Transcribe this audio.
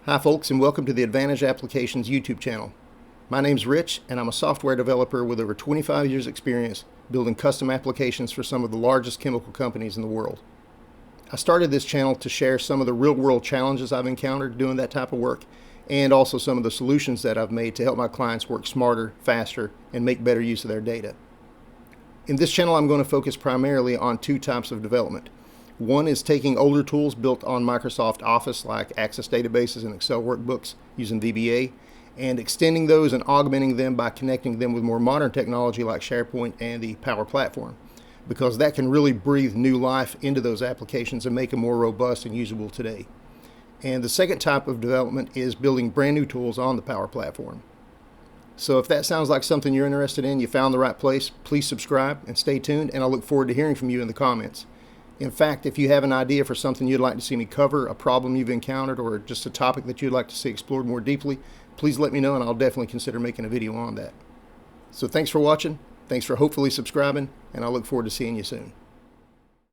Hi folks, and welcome to the Advantage Applications YouTube channel. My name's Rich and I'm a software developer with over 25 years experience building custom applications for some of the largest chemical companies in the world. I started this channel to share some of the real-world challenges I've encountered doing that type of work, and also some of the solutions that I've made to help my clients work smarter, faster, and make better use of their data. In this channel I'm going to focus primarily on two types of development. One is taking older tools built on Microsoft Office like Access databases and Excel workbooks using VBA, and extending those and augmenting them by connecting them with more modern technology like SharePoint and the Power Platform, because that can really breathe new life into those applications and make them more robust and usable today. And the second type of development is building brand new tools on the Power Platform. So if that sounds like something you're interested in, you found the right place. Please subscribe and stay tuned, and I look forward to hearing from you in the comments. In fact, if you have an idea for something you'd like to see me cover, a problem you've encountered, or just a topic that you'd like to see explored more deeply, please let me know and I'll definitely consider making a video on that. So thanks for watching, thanks for hopefully subscribing, and I look forward to seeing you soon.